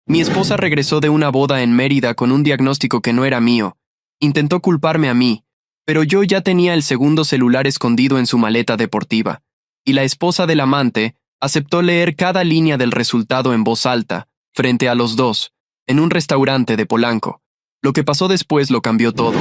Mi esposa regresó de una boda en Mérida con un diagnóstico que no era mío. Intentó culparme a mí, pero yo ya tenía el segundo celular escondido en su maleta deportiva, y la esposa del amante aceptó leer cada línea del resultado en voz alta, frente a los dos, en un restaurante de Polanco. Lo que pasó después lo cambió todo.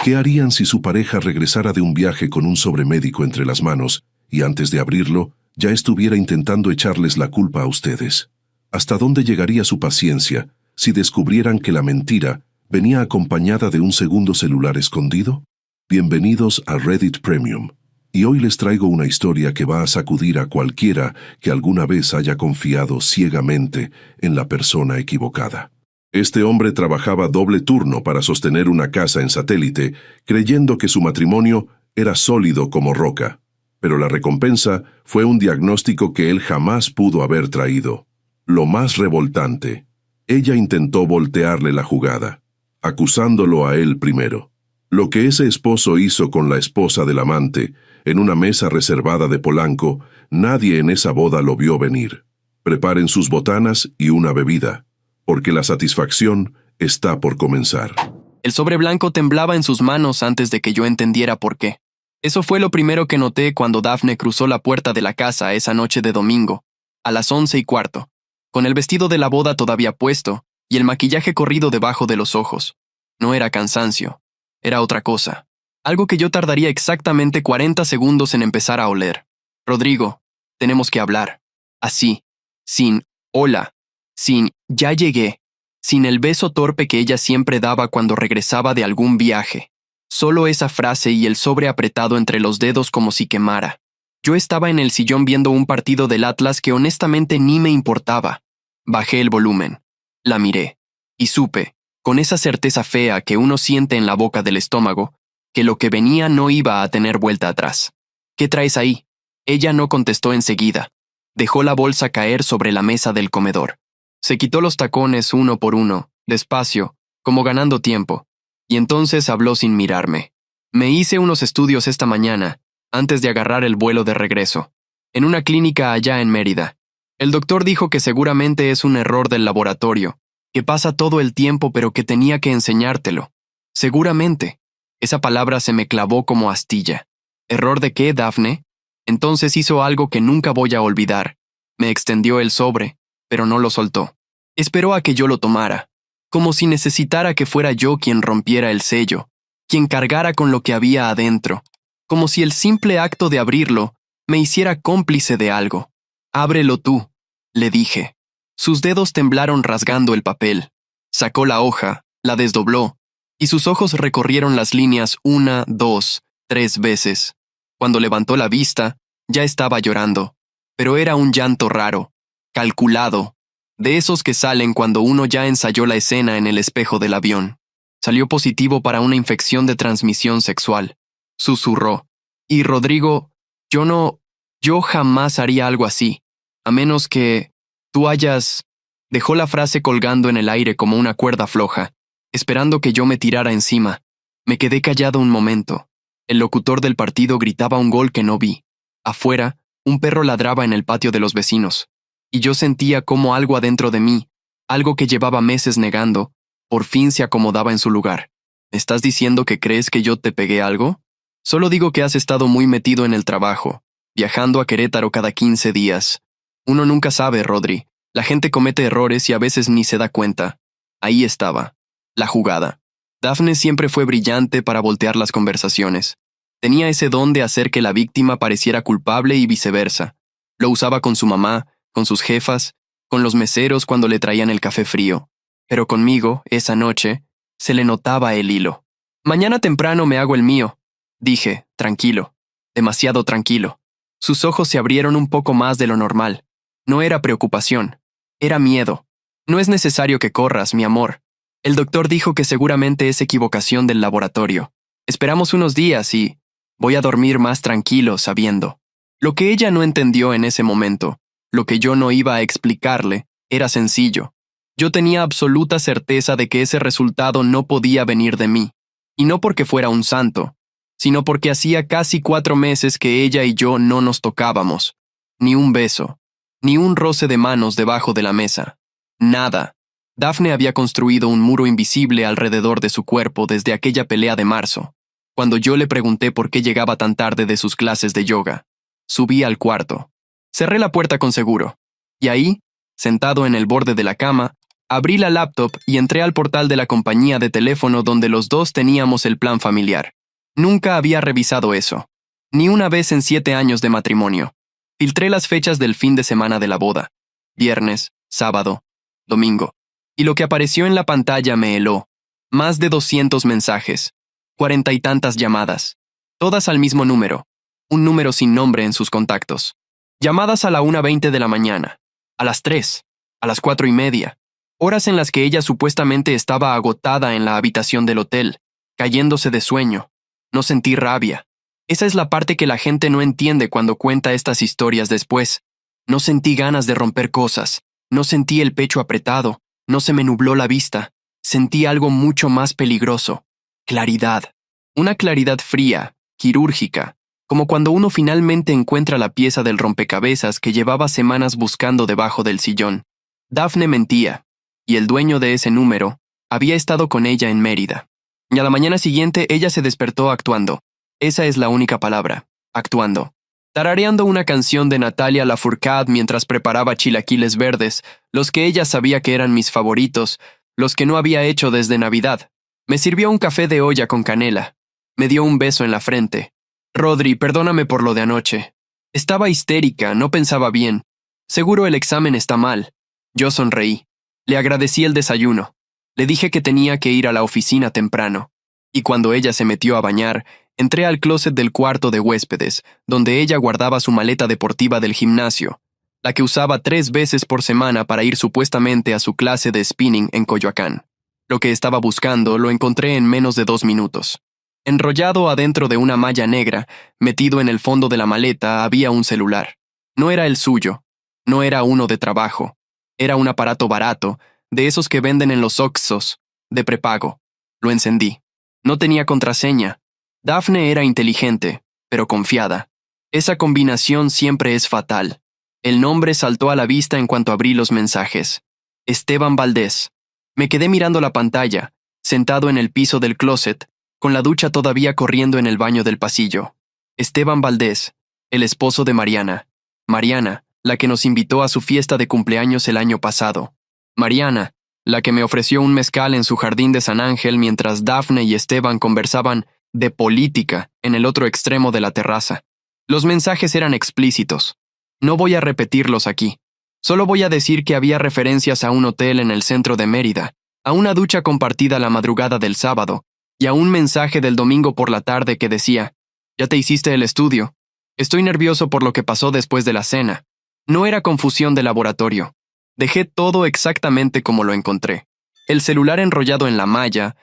¿Qué harían si su pareja regresara de un viaje con un sobre médico entre las manos y antes de abrirlo ya estuviera intentando echarles la culpa a ustedes? ¿Hasta dónde llegaría su paciencia si descubrieran que la mentira venía acompañada de un segundo celular escondido? Bienvenidos a Reddit Premium. Y hoy les traigo una historia que va a sacudir a cualquiera que alguna vez haya confiado ciegamente en la persona equivocada. Este hombre trabajaba doble turno para sostener una casa en satélite, creyendo que su matrimonio era sólido como roca. Pero la recompensa fue un diagnóstico que él jamás pudo haber traído. Lo más revoltante, ella intentó voltearle la jugada, acusándolo a él primero. Lo que ese esposo hizo con la esposa del amante, en una mesa reservada de Polanco, nadie en esa boda lo vio venir. Preparen sus botanas y una bebida, porque la satisfacción está por comenzar. El sobre blanco temblaba en sus manos antes de que yo entendiera por qué. Eso fue lo primero que noté cuando Daphne cruzó la puerta de la casa esa noche de domingo, a las 11:15, con el vestido de la boda todavía puesto y el maquillaje corrido debajo de los ojos. No era cansancio, era otra cosa. Algo que yo tardaría exactamente 40 segundos en empezar a oler. Rodrigo, tenemos que hablar. Así, sin hola, sin ya llegué, sin el beso torpe que ella siempre daba cuando regresaba de algún viaje. Solo esa frase y el sobre apretado entre los dedos como si quemara. Yo estaba en el sillón viendo un partido del Atlas que honestamente ni me importaba. Bajé el volumen, la miré, y supe, con esa certeza fea que uno siente en la boca del estómago, que lo que venía no iba a tener vuelta atrás. ¿Qué traes ahí? Ella no contestó enseguida. Dejó la bolsa caer sobre la mesa del comedor. Se quitó los tacones uno por uno, despacio, como ganando tiempo, y entonces habló sin mirarme. Me hice unos estudios esta mañana, antes de agarrar el vuelo de regreso, en una clínica allá en Mérida. El doctor dijo que seguramente es un error del laboratorio, que pasa todo el tiempo pero que tenía que enseñártelo. Seguramente. Esa palabra se me clavó como astilla. ¿Error de qué, Daphne? Entonces hizo algo que nunca voy a olvidar. Me extendió el sobre, pero no lo soltó. Esperó a que yo lo tomara, como si necesitara que fuera yo quien rompiera el sello, quien cargara con lo que había adentro, como si el simple acto de abrirlo me hiciera cómplice de algo. Ábrelo tú, le dije. Sus dedos temblaron rasgando el papel. Sacó la hoja, la desdobló, y sus ojos recorrieron las líneas 1, 2, 3 veces. Cuando levantó la vista, ya estaba llorando, pero era un llanto raro, calculado, de esos que salen cuando uno ya ensayó la escena en el espejo del avión. Salió positivo para una infección de transmisión sexual. Susurró. Y Rodrigo, yo jamás haría algo así, a menos que tú hayas... Dejó la frase colgando en el aire como una cuerda floja, esperando que yo me tirara encima. Me quedé callado un momento. El locutor del partido gritaba un gol que no vi. Afuera, un perro ladraba en el patio de los vecinos. Y yo sentía como algo adentro de mí, algo que llevaba meses negando, por fin se acomodaba en su lugar. ¿Estás diciendo que crees que yo te pegué algo? Solo digo que has estado muy metido en el trabajo, viajando a Querétaro cada 15 días. Uno nunca sabe, Rodri. La gente comete errores y a veces ni se da cuenta. Ahí estaba. La jugada. Daphne siempre fue brillante para voltear las conversaciones. Tenía ese don de hacer que la víctima pareciera culpable y viceversa. Lo usaba con su mamá, con sus jefas, con los meseros cuando le traían el café frío. Pero conmigo, esa noche, se le notaba el hilo. Mañana temprano me hago el mío, dije, tranquilo, demasiado tranquilo. Sus ojos se abrieron un poco más de lo normal. No era preocupación, era miedo. No es necesario que corras, mi amor. El doctor dijo que seguramente es equivocación del laboratorio. Esperamos unos días y voy a dormir más tranquilo sabiendo. Lo que ella no entendió en ese momento, lo que yo no iba a explicarle, era sencillo. Yo tenía absoluta certeza de que ese resultado no podía venir de mí. Y no porque fuera un santo, sino porque hacía casi 4 meses que ella y yo no nos tocábamos. Ni un beso, ni un roce de manos debajo de la mesa. Nada. Daphne había construido un muro invisible alrededor de su cuerpo desde aquella pelea de marzo, cuando yo le pregunté por qué llegaba tan tarde de sus clases de yoga. Subí al cuarto. Cerré la puerta con seguro. Y ahí, sentado en el borde de la cama, abrí la laptop y entré al portal de la compañía de teléfono donde los dos teníamos el plan familiar. Nunca había revisado eso. Ni una vez en 7 años de matrimonio. Filtré las fechas del fin de semana de la boda. Viernes, sábado, domingo. Y lo que apareció en la pantalla me heló. Más de 200 mensajes. 40 y tantas llamadas. Todas al mismo número. Un número sin nombre en sus contactos. Llamadas a la 1:20 de la mañana. A las 3. A las 4:30. Horas en las que ella supuestamente estaba agotada en la habitación del hotel, cayéndose de sueño. No sentí rabia. Esa es la parte que la gente no entiende cuando cuenta estas historias después. No sentí ganas de romper cosas. No sentí el pecho apretado. No se me nubló la vista. Sentí algo mucho más peligroso. Claridad. Una claridad fría, quirúrgica, como cuando uno finalmente encuentra la pieza del rompecabezas que llevaba semanas buscando debajo del sillón. Daphne mentía, y el dueño de ese número había estado con ella en Mérida. Y a la mañana siguiente ella se despertó actuando. Esa es la única palabra, actuando. Tarareando una canción de Natalia Lafourcade mientras preparaba chilaquiles verdes, los que ella sabía que eran mis favoritos, los que no había hecho desde Navidad. Me sirvió un café de olla con canela. Me dio un beso en la frente. Rodri, perdóname por lo de anoche. Estaba histérica, no pensaba bien. Seguro el examen está mal. Yo sonreí. Le agradecí el desayuno. Le dije que tenía que ir a la oficina temprano. Y cuando ella se metió a bañar, entré al closet del cuarto de huéspedes, donde ella guardaba su maleta deportiva del gimnasio, la que usaba 3 veces por semana para ir supuestamente a su clase de spinning en Coyoacán. Lo que estaba buscando lo encontré en menos de 2 minutos. Enrollado adentro de una malla negra, metido en el fondo de la maleta, había un celular. No era el suyo. No era uno de trabajo. Era un aparato barato, de esos que venden en los Oxxos, de prepago. Lo encendí. No tenía contraseña. Daphne era inteligente, pero confiada. Esa combinación siempre es fatal. El nombre saltó a la vista en cuanto abrí los mensajes. Esteban Valdés. Me quedé mirando la pantalla, sentado en el piso del closet, con la ducha todavía corriendo en el baño del pasillo. Esteban Valdés, el esposo de Mariana. Mariana, la que nos invitó a su fiesta de cumpleaños el año pasado. Mariana, la que me ofreció un mezcal en su jardín de San Ángel mientras Daphne y Esteban conversaban de política en el otro extremo de la terraza. Los mensajes eran explícitos. No voy a repetirlos aquí. Solo voy a decir que había referencias a un hotel en el centro de Mérida, a una ducha compartida la madrugada del sábado, y a un mensaje del domingo por la tarde que decía: «Ya te hiciste el estudio. Estoy nervioso por lo que pasó después de la cena». No era confusión de laboratorio. Dejé todo exactamente como lo encontré. El celular enrollado en la malla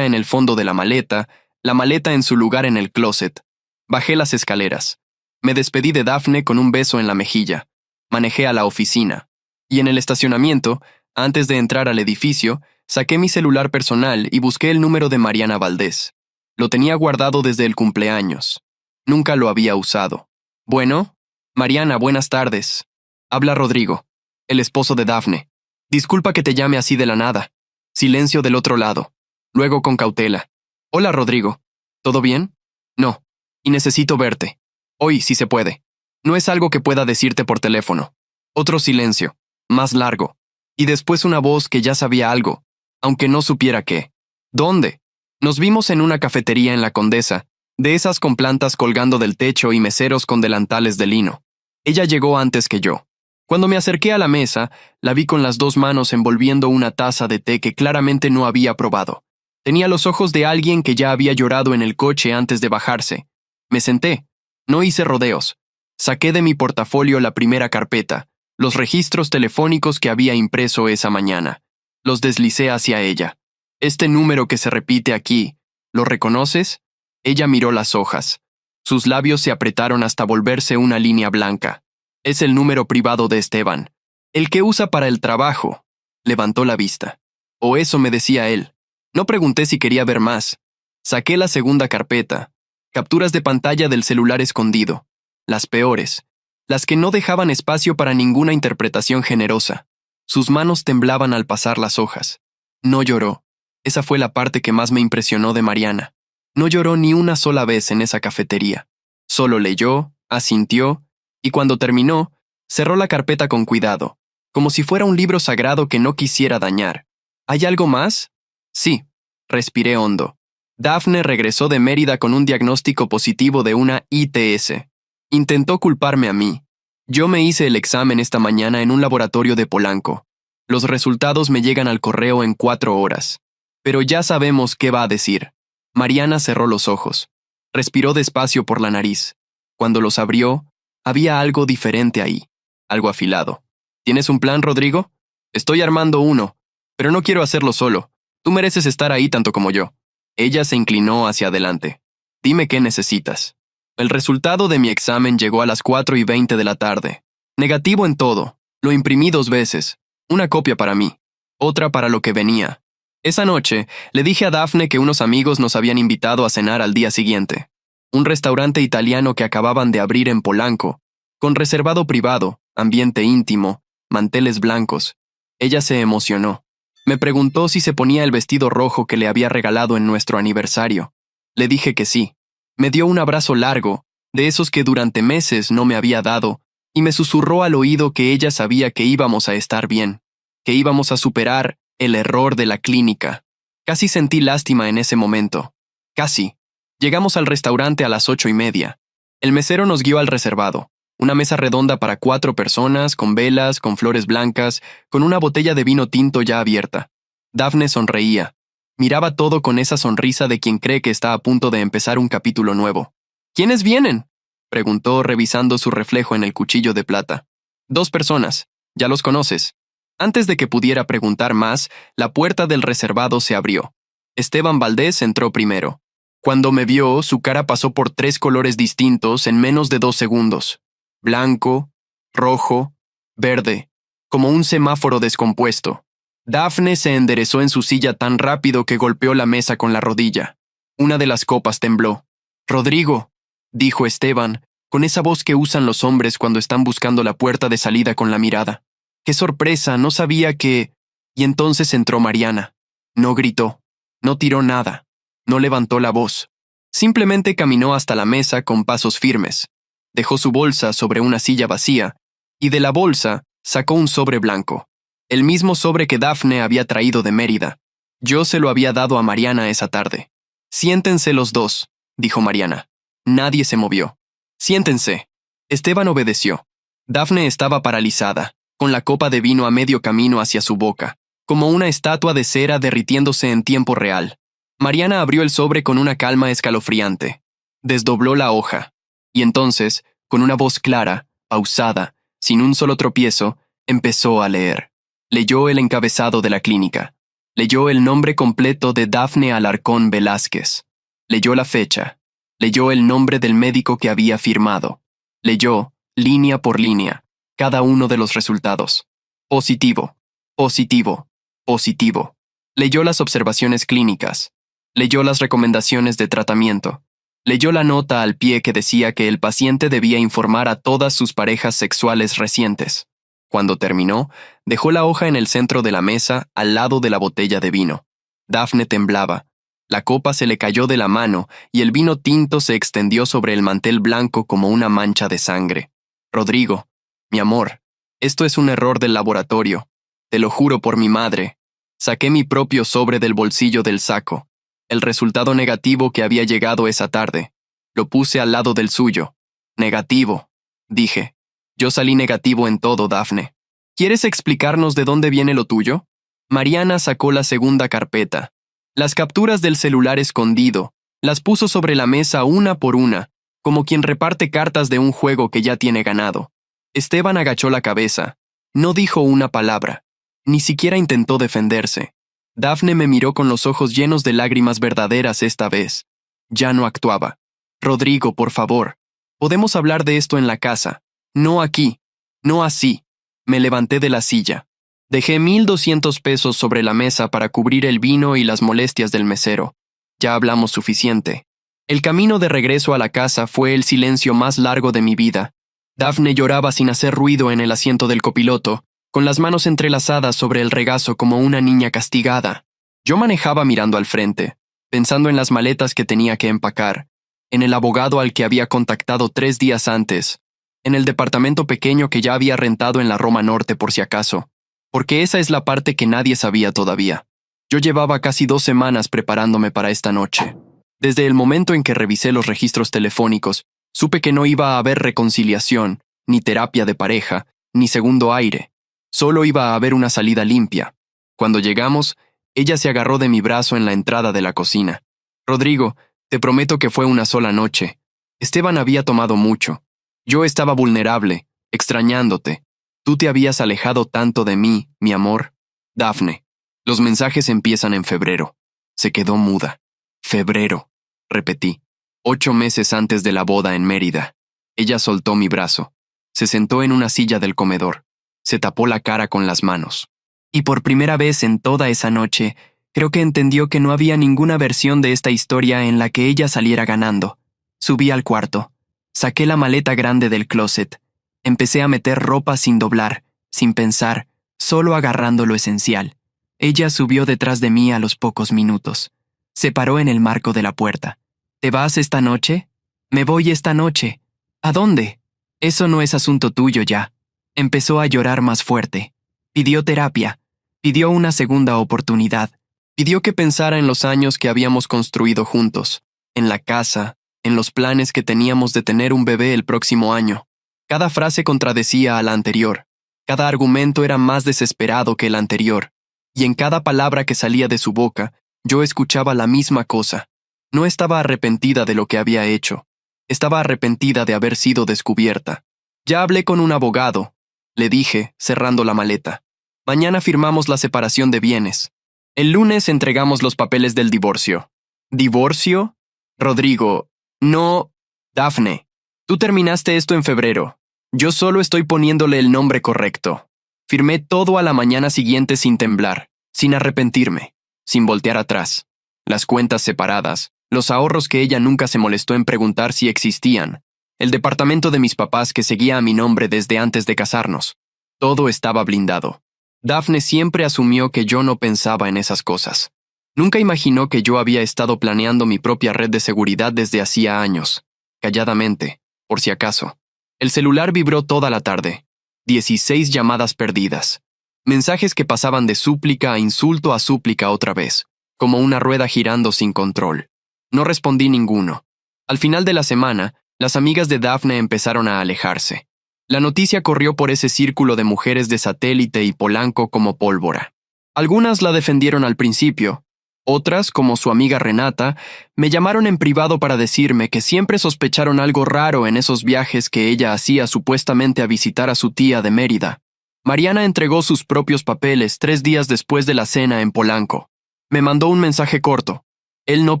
en el fondo de la maleta en su lugar en el closet. Bajé las escaleras. Me despedí de Daphne con un beso en la mejilla. Manejé a la oficina. Y en el estacionamiento, antes de entrar al edificio, saqué mi celular personal y busqué el número de Mariana Valdés. Lo tenía guardado desde el cumpleaños. Nunca lo había usado. Bueno, Mariana, buenas tardes. Habla Rodrigo, el esposo de Daphne. Disculpa que te llame así de la nada. Silencio del otro lado. Luego con cautela. Hola, Rodrigo. ¿Todo bien? No. Y necesito verte. Hoy, si se puede. No es algo que pueda decirte por teléfono. Otro silencio. Más largo. Y después una voz que ya sabía algo, aunque no supiera qué. ¿Dónde? Nos vimos en una cafetería en la Condesa, de esas con plantas colgando del techo y meseros con delantales de lino. Ella llegó antes que yo. Cuando me acerqué a la mesa, la vi con las 2 manos envolviendo una taza de té que claramente no había probado. Tenía los ojos de alguien que ya había llorado en el coche antes de bajarse. Me senté. No hice rodeos. Saqué de mi portafolio la primera carpeta, los registros telefónicos que había impreso esa mañana. Los deslicé hacia ella. Este número que se repite aquí, ¿lo reconoces? Ella miró las hojas. Sus labios se apretaron hasta volverse una línea blanca. Es el número privado de Esteban. El que usa para el trabajo. Levantó la vista. O eso me decía él. No pregunté si quería ver más. Saqué la segunda carpeta. Capturas de pantalla del celular escondido. Las peores. Las que no dejaban espacio para ninguna interpretación generosa. Sus manos temblaban al pasar las hojas. No lloró. Esa fue la parte que más me impresionó de Mariana. No lloró ni una sola vez en esa cafetería. Solo leyó, asintió, y cuando terminó, cerró la carpeta con cuidado, como si fuera un libro sagrado que no quisiera dañar. ¿Hay algo más? Sí. Respiré hondo. Dafne regresó de Mérida con un diagnóstico positivo de una ITS. Intentó culparme a mí. Yo me hice el examen esta mañana en un laboratorio de Polanco. Los resultados me llegan al correo en 4 horas. Pero ya sabemos qué va a decir. Mariana cerró los ojos. Respiró despacio por la nariz. Cuando los abrió, había algo diferente ahí. Algo afilado. ¿Tienes un plan, Rodrigo? Estoy armando uno, pero no quiero hacerlo solo. Tú mereces estar ahí tanto como yo. Ella se inclinó hacia adelante. Dime qué necesitas. El resultado de mi examen llegó a las 4:20 de la tarde. Negativo en todo. Lo imprimí 2 veces. Una copia para mí. Otra para lo que venía. Esa noche, le dije a Dafne que unos amigos nos habían invitado a cenar al día siguiente. Un restaurante italiano que acababan de abrir en Polanco, con reservado privado, ambiente íntimo, manteles blancos. Ella se emocionó. Me preguntó si se ponía el vestido rojo que le había regalado en nuestro aniversario. Le dije que sí. Me dio un abrazo largo, de esos que durante meses no me había dado, y me susurró al oído que ella sabía que íbamos a estar bien, que íbamos a superar el error de la clínica. Casi sentí lástima en ese momento. Casi. Llegamos al restaurante a las 8:30. El mesero nos guió al reservado. Una mesa redonda para 4 personas, con velas, con flores blancas, con una botella de vino tinto ya abierta. Dafne sonreía. Miraba todo con esa sonrisa de quien cree que está a punto de empezar un capítulo nuevo. ¿Quiénes vienen?, preguntó revisando su reflejo en el cuchillo de plata. 2 personas. Ya los conoces. Antes de que pudiera preguntar más, la puerta del reservado se abrió. Esteban Valdés entró primero. Cuando me vio, su cara pasó por 3 colores distintos en menos de 2 segundos. Blanco, rojo, verde, como un semáforo descompuesto. Dafne se enderezó en su silla tan rápido que golpeó la mesa con la rodilla. Una de las copas tembló. «Rodrigo», dijo Esteban, con esa voz que usan los hombres cuando están buscando la puerta de salida con la mirada. «Qué sorpresa, no sabía que...». Y entonces entró Mariana. No gritó, no tiró nada, no levantó la voz. Simplemente caminó hasta la mesa con pasos firmes. Dejó su bolsa sobre una silla vacía, y de la bolsa sacó un sobre blanco. El mismo sobre que Dafne había traído de Mérida. Yo se lo había dado a Mariana esa tarde. «Siéntense los dos», dijo Mariana. Nadie se movió. «Siéntense». Esteban obedeció. Dafne estaba paralizada, con la copa de vino a medio camino hacia su boca, como una estatua de cera derritiéndose en tiempo real. Mariana abrió el sobre con una calma escalofriante. Desdobló la hoja. Y entonces, con una voz clara, pausada, sin un solo tropiezo, empezó a leer. Leyó el encabezado de la clínica. Leyó el nombre completo de Dafne Alarcón Velázquez. Leyó la fecha. Leyó el nombre del médico que había firmado. Leyó, línea por línea, cada uno de los resultados. Positivo, positivo, positivo. Leyó las observaciones clínicas. Leyó las recomendaciones de tratamiento. Leyó la nota al pie que decía que el paciente debía informar a todas sus parejas sexuales recientes. Cuando terminó, dejó la hoja en el centro de la mesa, al lado de la botella de vino. Dafne temblaba. La copa se le cayó de la mano y el vino tinto se extendió sobre el mantel blanco como una mancha de sangre. «Rodrigo, mi amor, esto es un error del laboratorio. Te lo juro por mi madre». Saqué mi propio sobre del bolsillo del saco. El resultado negativo que había llegado esa tarde. Lo puse al lado del suyo. «Negativo», dije. «Yo salí negativo en todo, Dafne. ¿Quieres explicarnos de dónde viene lo tuyo?» Mariana sacó la segunda carpeta. Las capturas del celular escondido, las puso sobre la mesa una por una, como quien reparte cartas de un juego que ya tiene ganado. Esteban agachó la cabeza. No dijo una palabra. Ni siquiera intentó defenderse. Dafne me miró con los ojos llenos de lágrimas verdaderas esta vez. Ya no actuaba. «Rodrigo, por favor. Podemos hablar de esto en la casa. No aquí. No así». Me levanté de la silla. Dejé 1,200 pesos sobre la mesa para cubrir el vino y las molestias del mesero. Ya hablamos suficiente. El camino de regreso a la casa fue el silencio más largo de mi vida. Dafne lloraba sin hacer ruido en el asiento del copiloto, con las manos entrelazadas sobre el regazo como una niña castigada. Yo manejaba mirando al frente, pensando en las maletas que tenía que empacar, en el abogado al que había contactado 3 días antes, en el departamento pequeño que ya había rentado en la Roma Norte por si acaso, porque esa es la parte que nadie sabía todavía. Yo llevaba casi 2 semanas preparándome para esta noche. Desde el momento en que revisé los registros telefónicos, supe que no iba a haber reconciliación, ni terapia de pareja, ni segundo aire. Solo iba a haber una salida limpia. Cuando llegamos, ella se agarró de mi brazo en la entrada de la cocina. Rodrigo, te prometo que fue una sola noche. Esteban había tomado mucho. Yo estaba vulnerable, extrañándote. Tú te habías alejado tanto de mí, mi amor. Dafne. Los mensajes empiezan en febrero. Se quedó muda. Febrero, repetí. 8 meses antes de la boda en Mérida. Ella soltó mi brazo. Se sentó en una silla del comedor. Se tapó la cara con las manos. Y por primera vez en toda esa noche, creo que entendió que no había ninguna versión de esta historia en la que ella saliera ganando. Subí al cuarto. Saqué la maleta grande del closet. Empecé a meter ropa sin doblar, sin pensar, solo agarrando lo esencial. Ella subió detrás de mí a los pocos minutos. Se paró en el marco de la puerta. ¿Te vas esta noche? Me voy esta noche. ¿A dónde? Eso no es asunto tuyo ya. Empezó a llorar más fuerte. Pidió terapia. Pidió una segunda oportunidad. Pidió que pensara en los años que habíamos construido juntos, en la casa, en los planes que teníamos de tener un bebé el próximo año. Cada frase contradecía a la anterior. Cada argumento era más desesperado que el anterior. Y en cada palabra que salía de su boca, yo escuchaba la misma cosa. No estaba arrepentida de lo que había hecho. Estaba arrepentida de haber sido descubierta. Ya hablé con un abogado, le dije, cerrando la maleta. Mañana firmamos la separación de bienes. El lunes entregamos los papeles del divorcio. ¿Divorcio? Rodrigo, no. Dafne, tú terminaste esto en febrero. Yo solo estoy poniéndole el nombre correcto. Firmé todo a la mañana siguiente sin temblar, sin arrepentirme, sin voltear atrás. Las cuentas separadas, los ahorros que ella nunca se molestó en preguntar si existían, el departamento de mis papás que seguía a mi nombre desde antes de casarnos. Todo estaba blindado. Dafne siempre asumió que yo no pensaba en esas cosas. Nunca imaginó que yo había estado planeando mi propia red de seguridad desde hacía años, calladamente, por si acaso. El celular vibró toda la tarde. 16 llamadas perdidas. Mensajes que pasaban de súplica a insulto a súplica otra vez, como una rueda girando sin control. No respondí ninguno. Al final de la semana, las amigas de Dafne empezaron a alejarse. La noticia corrió por ese círculo de mujeres de Satélite y Polanco como pólvora. Algunas la defendieron al principio. Otras, como su amiga Renata, me llamaron en privado para decirme que siempre sospecharon algo raro en esos viajes que ella hacía supuestamente a visitar a su tía de Mérida. Mariana entregó sus propios papeles 3 días después de la cena en Polanco. Me mandó un mensaje corto. Él no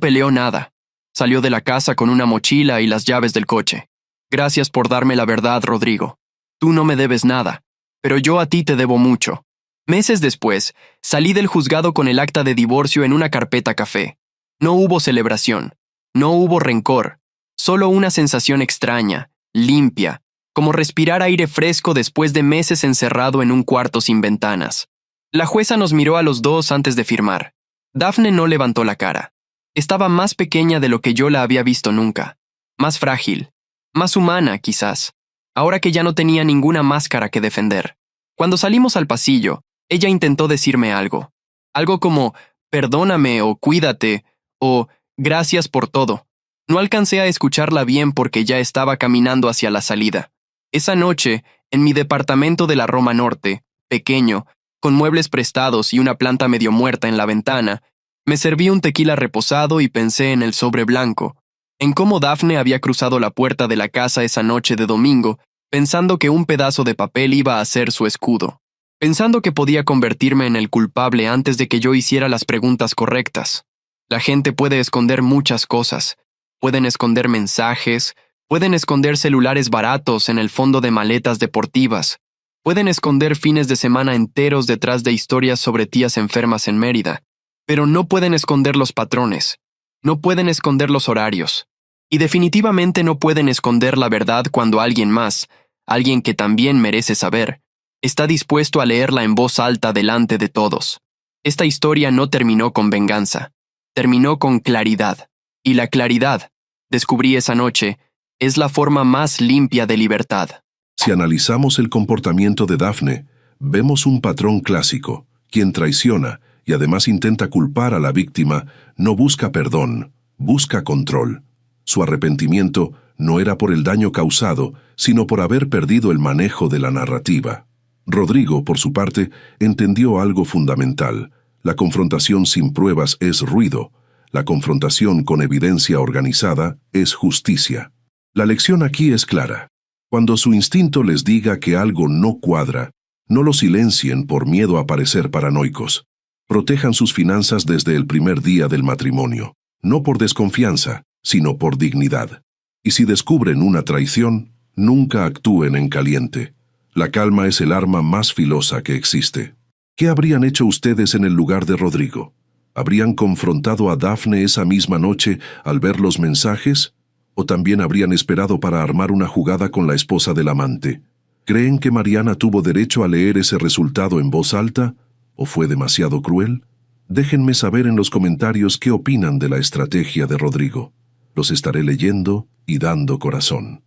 peleó nada. Salió de la casa con una mochila y las llaves del coche. Gracias por darme la verdad, Rodrigo. Tú no me debes nada, pero yo a ti te debo mucho. Meses después, salí del juzgado con el acta de divorcio en una carpeta café. No hubo celebración, no hubo rencor, solo una sensación extraña, limpia, como respirar aire fresco después de meses encerrado en un cuarto sin ventanas. La jueza nos miró a los dos antes de firmar. Dafne no levantó la cara. Estaba más pequeña de lo que yo la había visto nunca, más frágil, más humana, quizás, ahora que ya no tenía ninguna máscara que defender. Cuando salimos al pasillo, ella intentó decirme algo. Algo como, perdóname o cuídate, o gracias por todo. No alcancé a escucharla bien porque ya estaba caminando hacia la salida. Esa noche, en mi departamento de la Roma Norte, pequeño, con muebles prestados y una planta medio muerta en la ventana, me serví un tequila reposado y pensé en el sobre blanco, en cómo Dafne había cruzado la puerta de la casa esa noche de domingo, pensando que un pedazo de papel iba a ser su escudo, pensando que podía convertirme en el culpable antes de que yo hiciera las preguntas correctas. La gente puede esconder muchas cosas. Pueden esconder mensajes, pueden esconder celulares baratos en el fondo de maletas deportivas, pueden esconder fines de semana enteros detrás de historias sobre tías enfermas en Mérida, pero no pueden esconder los patrones, no pueden esconder los horarios, y definitivamente no pueden esconder la verdad cuando alguien más, alguien que también merece saber, Está dispuesto a leerla en voz alta delante de todos. Esta historia no terminó con venganza, terminó con claridad. Y la claridad, descubrí esa noche, es la forma más limpia de libertad. Si analizamos el comportamiento de Daphne, vemos un patrón clásico. Quien traiciona y además intenta culpar a la víctima no busca perdón, busca control. Su arrepentimiento no era por el daño causado, sino por haber perdido el manejo de la narrativa. Rodrigo, por su parte, entendió algo fundamental. La confrontación sin pruebas es ruido. La confrontación con evidencia organizada es justicia. La lección aquí es clara. Cuando su instinto les diga que algo no cuadra, no lo silencien por miedo a parecer paranoicos. Protejan sus finanzas desde el primer día del matrimonio, no por desconfianza, sino por dignidad. Y si descubren una traición, nunca actúen en caliente. La calma es el arma más filosa que existe. ¿Qué habrían hecho ustedes en el lugar de Rodrigo? ¿Habrían confrontado a Daphne esa misma noche al ver los mensajes? ¿O también habrían esperado para armar una jugada con la esposa del amante? ¿Creen que Mariana tuvo derecho a leer ese resultado en voz alta? ¿O fue demasiado cruel? Déjenme saber en los comentarios qué opinan de la estrategia de Rodrigo. Los estaré leyendo y dando corazón.